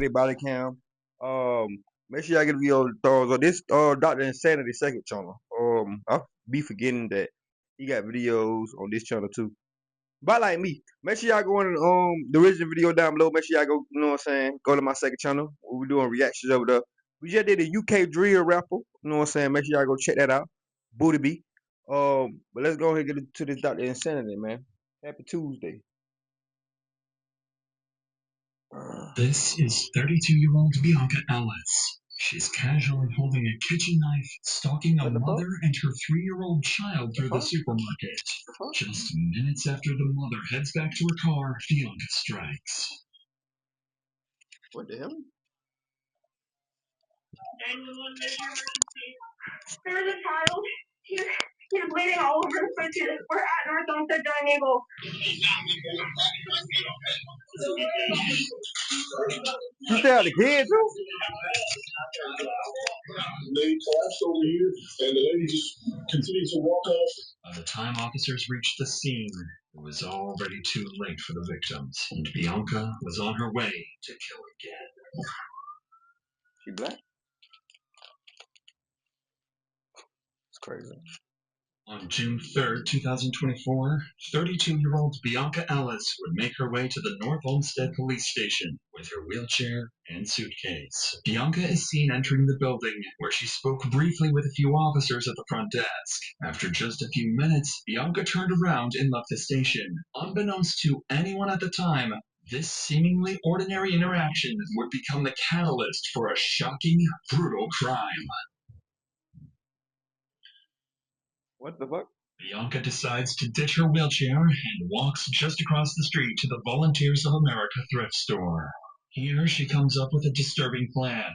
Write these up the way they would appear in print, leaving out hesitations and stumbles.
Insanity Bodycam. Make sure y'all get a video thumbs on this Dr. Insanity second channel. I'll be forgetting that he got videos on this channel too. But like me, make sure y'all go in the original video down below. Make sure y'all go, you know what I'm saying, go to my second channel. We're doing reactions over there. We just did a UK drill rapper, you know what I'm saying? Make sure y'all go check that out. Booty B. But let's go ahead and get to this Dr. Insanity, man. Happy Tuesday. This is 32-year-old Bianca Ellis. She's casually holding a kitchen knife, stalking a mother and her 3-year-old child through the supermarket. Just minutes after the mother heads back to her car, Bianca strikes. What the hell? 911, there's your emergency. There's a child. He's bleeding all over the place. We're at North Olmsted Dining Table. You stay out the kid too? The lady collapsed over here, and the lady just continued to walk off. By the time officers reached the scene, it was already too late for the victims, and Bianca was on her way to kill again. She black? It's crazy. On June 3rd, 2024, 32-year-old Bianca Ellis would make her way to the North Olmsted police station with her wheelchair and suitcase. Bianca is seen entering the building, where she spoke briefly with a few officers at the front desk. After just a few minutes, Bianca turned around and left the station. Unbeknownst to anyone at the time, this seemingly ordinary interaction would become the catalyst for a shocking, brutal crime. What the fuck? Bianca decides to ditch her wheelchair and walks just across the street to the Volunteers of America thrift store. Here she comes up with a disturbing plan.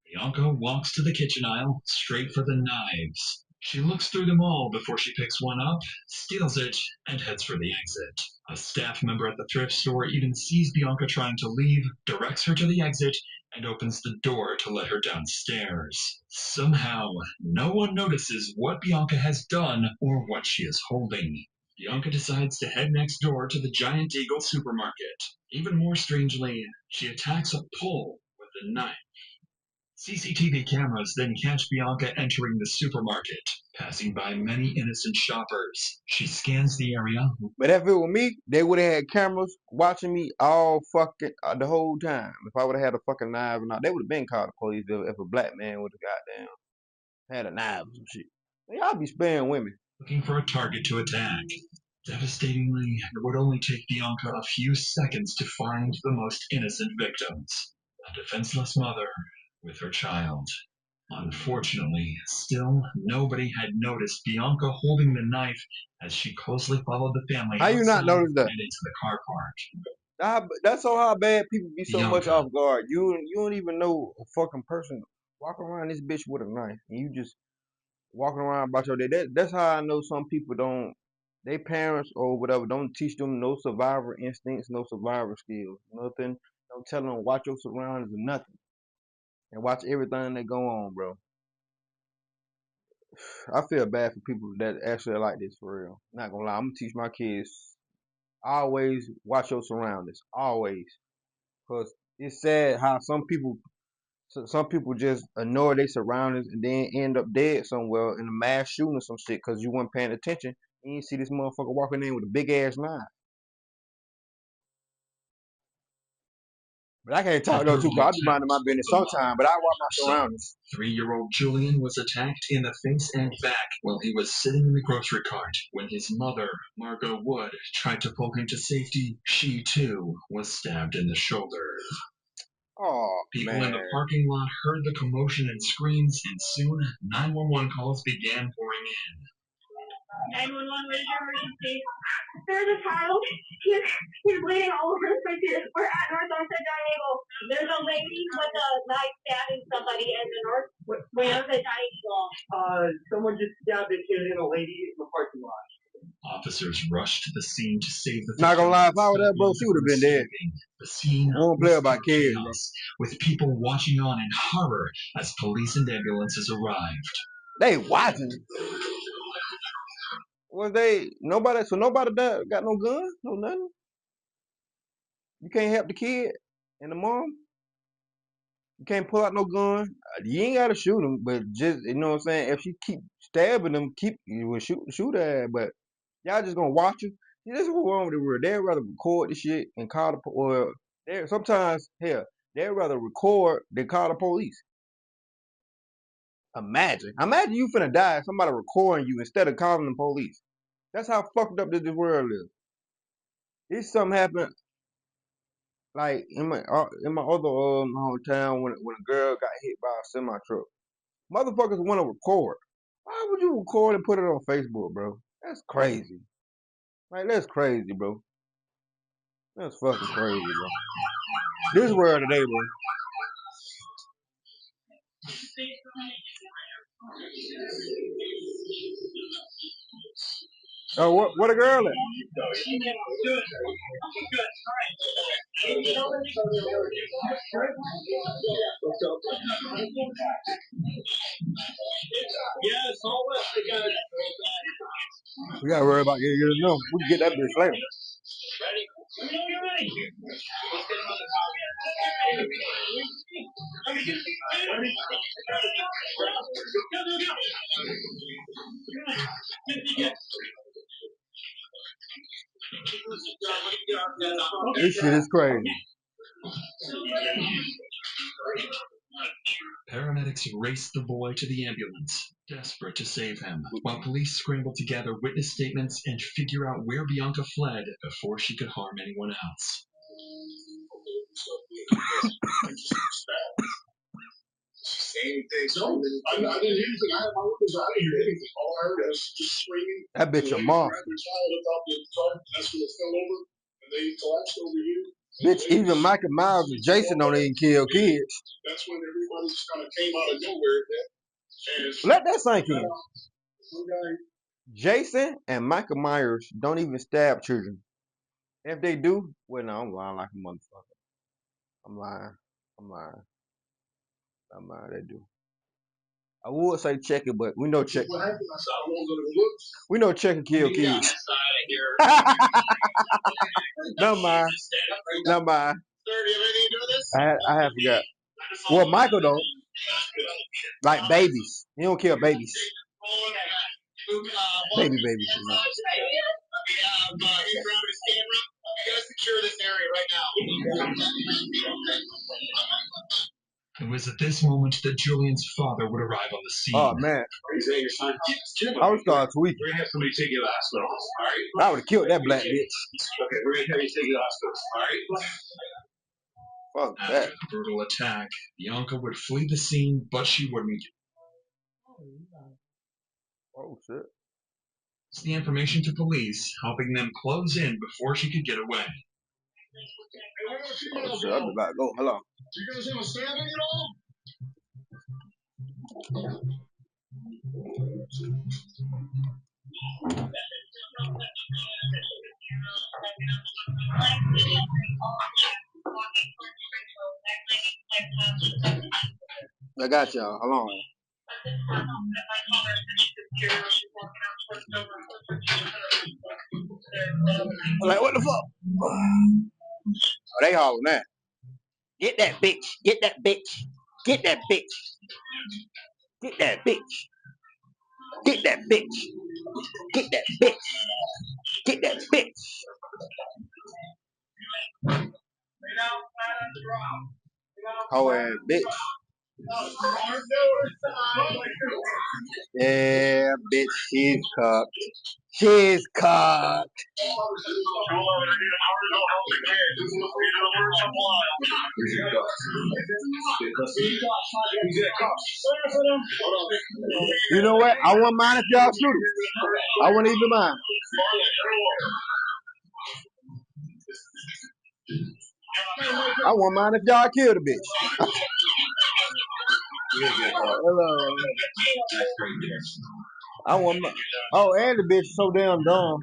Bianca walks to the kitchen aisle, straight for the knives. She looks through them all before she picks one up, steals it, and heads for the exit. A staff member at the thrift store even sees Bianca trying to leave, directs her to the exit, and opens the door to let her downstairs. Somehow, no one notices what Bianca has done or what she is holding. Bianca decides to head next door to the Giant Eagle supermarket. Even more strangely, she attacks a pole with a knife. CCTV cameras then catch Bianca entering the supermarket, passing by many innocent shoppers. She scans the area. But if it were me, they would have had cameras watching me all fucking the whole time. If I would have had a fucking knife or not, they would have been called the police if a black man would have goddamn had a knife or some shit. Y'all be sparing women. Looking for a target to attack. Devastatingly, it would only take Bianca a few seconds to find the most innocent victims. A defenseless mother with her child. Unfortunately, still nobody had noticed Bianca holding the knife as she closely followed the family How you not notice that? and into the car park. That's so how bad people be so much Bianca. off guard. You don't even know a fucking person walking around this bitch with a knife, and you just walking around about your day. That's how I know some people don't. Their parents or whatever don't teach them no survivor instincts, no survivor skills, nothing. Don't tell them watch your surroundings or nothing, and watch everything that go on, bro. I feel bad for people that actually like this for real. Not gonna lie, I'm gonna teach my kids always watch your surroundings, always, cause it's sad how some people just ignore their surroundings and then end up dead somewhere in a mass shooting or some shit because you weren't paying attention. And you see this motherfucker walking in with a big ass knife. But I can't talk though too, cause I be minding my business sometime. But I watch my surroundings. 3-year-old Julian was attacked in the face and back while he was sitting in the grocery cart. When his mother, Margot Wood, tried to pull him to safety, she too was stabbed in the shoulder. Oh, People man. in the parking lot heard the commotion and screams, and soon 911 calls began pouring in. 911, what is your emergency? There's a child. He's bleeding all over the place. We're at North Olmsted Dining Table. There's a lady with a knife stabbing somebody in the North Olmsted Dining Table. Someone just stabbed a kid and a lady in the parking lot. Officers rushed to the scene to save the Not gonna lie, if I were there, bro, she would have been dead. The scene won't play about kids, bro. with people watching on in horror as police and ambulances arrived. They watching. Was they nobody? So nobody got no gun, no nothing. You can't help the kid and the mom. You can't pull out no gun. You ain't gotta shoot him, but just you know what I'm saying. If she keep stabbing him, you will shoot her. But y'all just gonna watch her. See, this is what's wrong with the world. They'd rather record the shit and call the or sometimes hell they'd rather record than call the police. Imagine you finna die. Somebody recording you instead of calling the police. That's how fucked up this world is. This something happened like in my other hometown when a girl got hit by a semi truck. Motherfuckers want to record. Why would you record and put it on Facebook, bro? That's crazy. Like that's crazy, bro. That's fucking crazy, bro. This world today, bro. Oh, what a girl at? We gotta worry about getting it no. We can get that bitch later. This shit is crazy. Paramedics race the boy to the ambulance, desperate to save him, while police scramble to gather witness statements and figure out where Bianca fled before she could harm anyone else. Same thing. No, I didn't hear anything. I had my windows out. I didn't hear anything. All I heard was just screaming. That bitch a monster. Grabbed their child up out the car. That's when it fell over, and they collapsed over here. Bitch, even Michael Myers and Jason don't even kill kids. That's when everybody just kind of came out of nowhere. And Let that sink in. Jason and Michael Myers don't even stab children. If they do, well, no, I'm lying like a motherfucker. I'm lying. They do. I would say check it, but we know check. We know check and kill kids. Never mind. I have forgot. Well, Michael don't like babies. He don't kill babies. Babies. It was at this moment that Julian's father would arrive on the scene. Oh man, I would start tweaking. We're gonna have somebody take you to the hospital. All right. I would have killed that black bitch. Okay, we're gonna have you take you to the hospital. All right. Fuck After that. the brutal attack, Bianca would flee the scene, but she wouldn't. Oh shit. It's the information to police, helping them close in before she could get away. Oh shit, I'm about to go. Hello. You guys understand it at all? I got y'all. Hold on. I'm like, what the fuck? Oh, they hollering that. Get that bitch. Get that bitch. Get that bitch. Get that bitch. Get that bitch. Get that bitch. Get that bitch. Oh, and bitch. Yeah, bitch, she's cocked. She's cocked. You know what? I wouldn't mind if y'all shoot him. I wouldn't even mind. I wouldn't mind if y'all killed a bitch. Hello. I want my. Oh, and the bitch so damn dumb.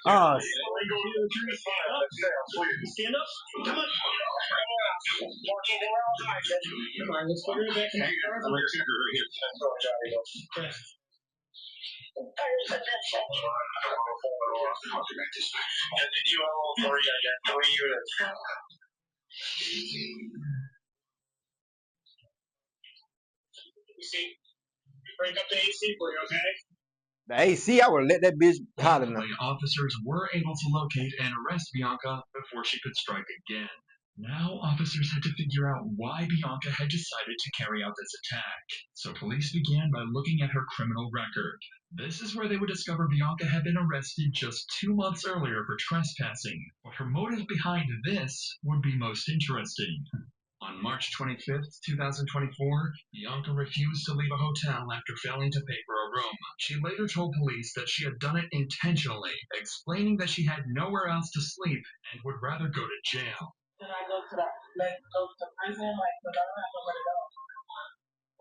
Oh, shit. See, break up the AC for you, okay? The AC, I would let that bitch holler now. Thankfully, officers were able to locate and arrest Bianca before she could strike again. Now, officers had to figure out why Bianca had decided to carry out this attack. So police began by looking at her criminal record. This is where they would discover Bianca had been arrested just 2 months earlier for trespassing. But her motive behind this would be most interesting. On March 25th, 2024, Bianca refused to leave a hotel after failing to pay for a room. She later told police that she had done it intentionally, explaining that she had nowhere else to sleep and would rather go to jail. Should I go to prison? Like, because I don't have nowhere to go.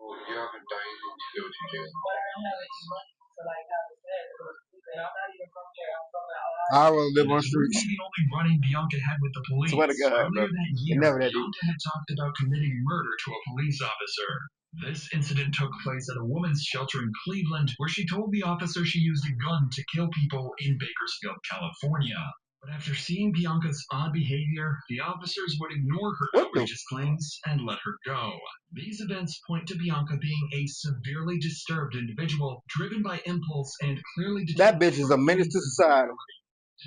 Well, you haven't done anything to go to jail. But I don't have any money to, like, have a bed or sleep. And I'm not even from here. I'm from I would live And on this wouldn't streets. be the only running Bianca had with the police. Swear to God, bro. Earlier that It year, never that deep. Bianca had talked about committing murder to a police officer. This incident took place at a woman's shelter in Cleveland, where she told the officer she used a gun to kill people in Bakersfield, California. But after seeing Bianca's odd behavior, the officers would ignore her What the? outrageous claims and let her go. These events point to Bianca being a severely disturbed individual, driven by impulse and clearly That detached bitch is a from menace any to sense of society. reality.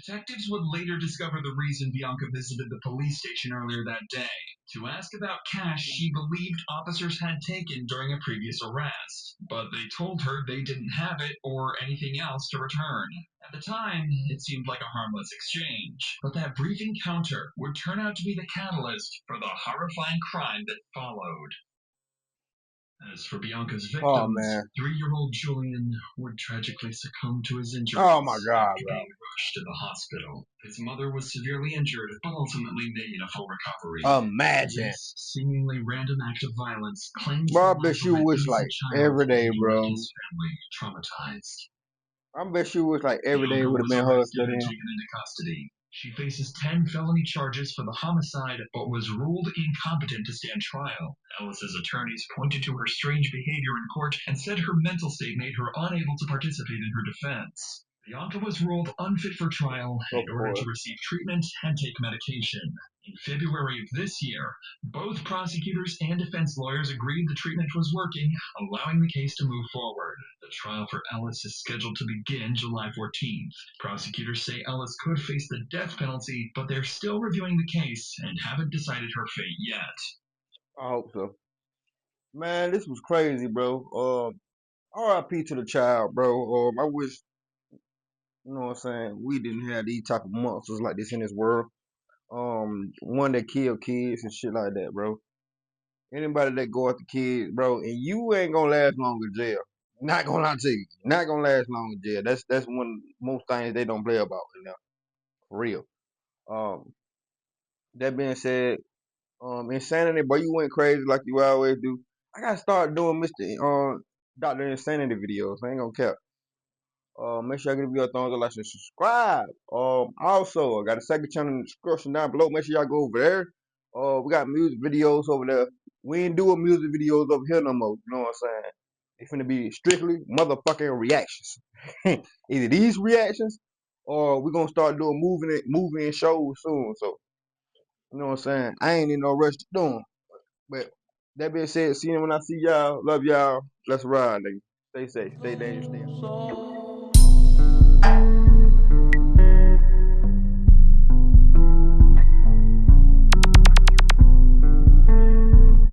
Detectives would later discover the reason Bianca visited the police station earlier that day. To ask about cash she believed officers had taken during a previous arrest, but they told her they didn't have it or anything else to return. At the time, it seemed like a harmless exchange, but that brief encounter would turn out to be the catalyst for the horrifying crime that followed. As for Bianca's victims, Oh man. 3-year-old Julian would tragically succumb to his injuries Oh my God, after bro. being rushed to the hospital. His mother was severely injured, but ultimately made a full recovery. Imagine. This seemingly random act of violence claims Bro, I the bet life you of an wish like innocent child every day, and bro. left his family traumatized. I bet you wish like every day Bianca would have was been her arrested and studying. taken into custody. She faces 10 felony charges for the homicide, but was ruled incompetent to stand trial. Alice's attorneys pointed to her strange behavior in court and said her mental state made her unable to participate in her defense. Bianca was ruled unfit for trial and Of ordered course. to receive treatment and take medication. In February of this year, both prosecutors and defense lawyers agreed the treatment was working, allowing the case to move forward. The trial for Ellis is scheduled to begin July 14th. Prosecutors say Ellis could face the death penalty, but they're still reviewing the case and haven't decided her fate yet. I hope so. Man, this was crazy, bro. R.I.P. to the child, bro. I wish, you know what I'm saying, we didn't have these type of monsters like this in this world. One that kill kids and shit like that, bro. Anybody that go after kids, bro, and you ain't gonna last long in jail. Not gonna lie to you, not gonna last long in jail. That's one of most things they don't play about, you know, for real. Um, that being said, Insanity, boy, you went crazy like you always do. I gotta start doing Dr. Insanity videos. I ain't gonna care. Make sure I give you a thumbs up, like, and subscribe. Also, I got a second channel in the description down below. Make sure y'all go over there. We got music videos over there. We ain't doing music videos over here no more. You know what I'm saying? It's gonna be strictly motherfucking reactions. Either these reactions, or we gonna start doing movie and shows soon. So, you know what I'm saying? I ain't in no rush to do 'em. But that being said, see you when I see y'all. Love y'all. Let's ride, nigga. Stay safe. Stay dangerous. Stay out.